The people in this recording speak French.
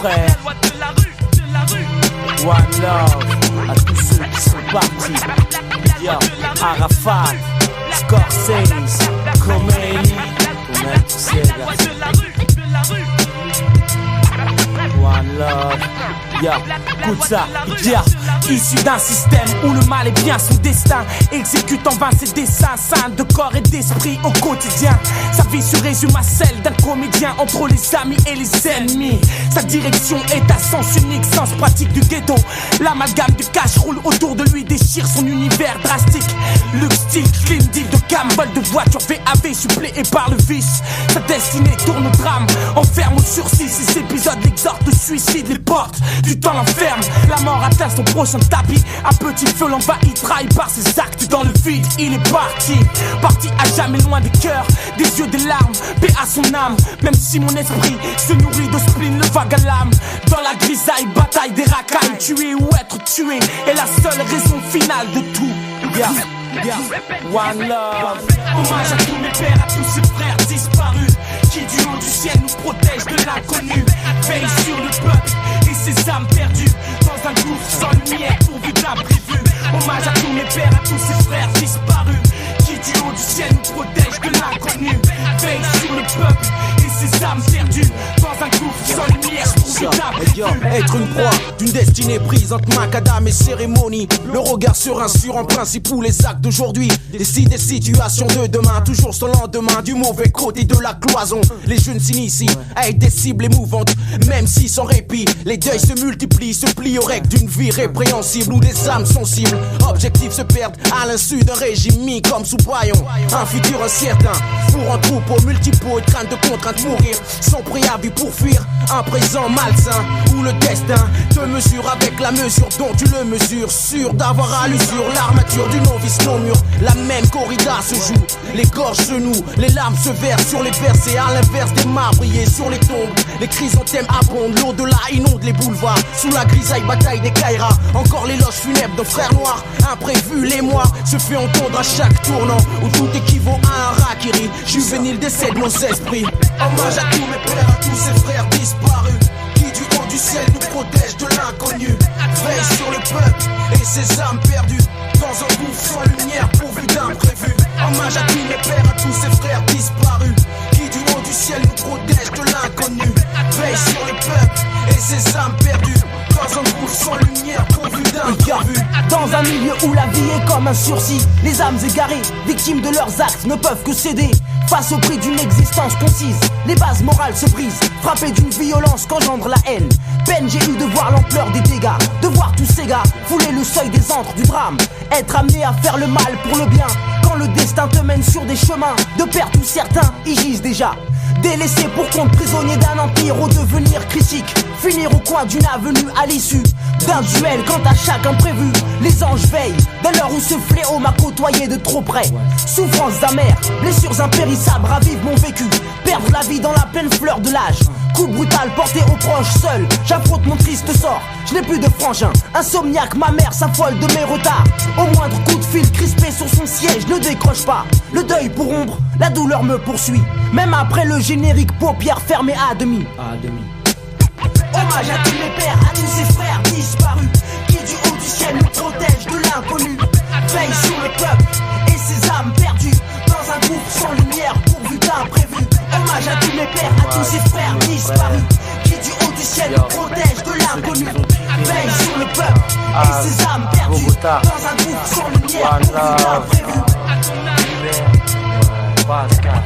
frères. One love à tous ceux qui sont partis. Yo, Arafat, Scorsese, Khomeini, on aime tous ces gars. One love, yo, écoute ça, yeah. Issu d'un système où le mal est bien son destin, exécute en vain ses dessins, sains de corps et d'esprit au quotidien. Sa vie se résume à celle d'un comédien entre les amis et les ennemis. Sa direction est à sens unique, sens pratique du ghetto. L'amalgame du cash roule autour de lui, déchire son univers drastique. Luxe, style, clean deal de cam, vol de voiture, VAV suppléé par le vice. Sa destinée tourne au drame, enferme au sursis. Ces épisodes l'exhortent, le suicide, les portes du temps l'enferme. La mort atteint son prochain tapis, un petit feu l'envahit, trahi par ses actes dans le vide. Il est parti, parti à jamais loin des cœurs, des yeux, des larmes, paix à son âme. Même si mon esprit se nourrit de spleen, le vague à l'âme. Dans la grisaille, bataille des racailles, tuer ou être tué est la seule raison finale de tout. Yeah, yeah, one love. Hommage à tous mes pères, à tous ces frères disparus, qui du haut du ciel nous protègent de l'inconnu. Veille sur le peuple et ses âmes perdues dans un gouffre sans lumière pourvu d'imprévu. Hommage à tous mes pères, à tous ces frères disparus, qui du haut du ciel nous protègent de l'inconnu. Veille sur le peuple et ses âmes perdues dans un gouffre sans lumière pourvu d'imprévu. Être une proie d'une destinée prise entre macadam et cérémonie. Le regard serein sur un principe ou les actes d'aujourd'hui décident des situations de demain. Toujours son lendemain du mauvais côté de la cloison. Les jeunes s'initient à être des cibles émouvantes, même si sans répit les deuils se multiplient, se plient aux règles d'une vie répréhensible où des âmes sensibles objectifs se perdent à l'insu d'un régime mis comme sous paillon. Un futur incertain pour un troupeau multipôt et crainte de contrainte mourir sans préavis pour fuir un présent malsain où le destin te mesure avec la mesure dont tu le mesures, sûr d'avoir à l'usure l'armature du novice non mûr. La même corrida se joue, les gorges se nouent, les larmes se versent sur les versets, à l'inverse des marbriers sur les tombes. Les chrysanthèmes abondent, l'au-delà inonde les boulevards. Sous la grisaille, bataille des Kairas, encore l'éloge funèbre d'un frère noir. Imprévu, l'émoi se fait entendre à chaque tournant, où tout équivaut à un rakiri. Juvénile décède nos esprits. Hommage à tous mes pères, à tous ces frères disparus, qui du haut du ciel nous protègent de l'inconnu. Veille sur le peuple et ses âmes perdues dans un gouffre sans lumière pourvu d'imprévu. Hommage à tous mes pères, à tous ces frères disparus, qui du haut du ciel nous protègent de l'inconnu. Veille sur le peuple et ses âmes perdues dans un gouffre sans lumière pourvu d'imprévu. Dans un milieu où la vie est comme un sursis, les âmes égarées, victimes de leurs actes, ne peuvent que céder face au prix d'une existence concise. Les bases morales se brisent, frappées d'une violence qu'engendre la haine. Peine j'ai eu de voir l'ampleur des dégâts, de voir tous ces gars fouler le seuil des antres du drame, être amené à faire le mal pour le bien. Quand le destin te mène sur des chemins de perte où certains y gisent déjà, délaissés pour compte, prisonniers d'un empire au devenir critique, finir au coin d'une avenue à l'issue d'un duel. Quant à chaque imprévu, les anges veillent dès l'heure où ce fléau m'a côtoyé de trop près. Souffrances amères, blessures impérissables ravivent mon vécu. Perdre la vie dans la pleine fleur de l'âge, coup brutal porté aux proches seul. J'affronte mon triste sort, je n'ai plus de frangin. Insomniaque, ma mère s'affole de mes retards. Au moindre coup de fil crispé sur son siège, ne décroche pas. Le deuil pour ombre, la douleur me poursuit. Même après le générique, paupières fermées à demi. Hommage à tous mes pères, à tous ces frères disparus, qui du haut du ciel nous protègent de l'inconnu. Veille sur le peuple et ses âmes perdues dans un gouffre sans lumière pourvu d'imprévu. Hommage à tous mes pères, à tous ces frères disparus, qui du haut du ciel nous protègent de l'inconnu. Veille sur le peuple et ses âmes perdues dans un gouffre sans lumière pourvu d'imprévu. Pascal,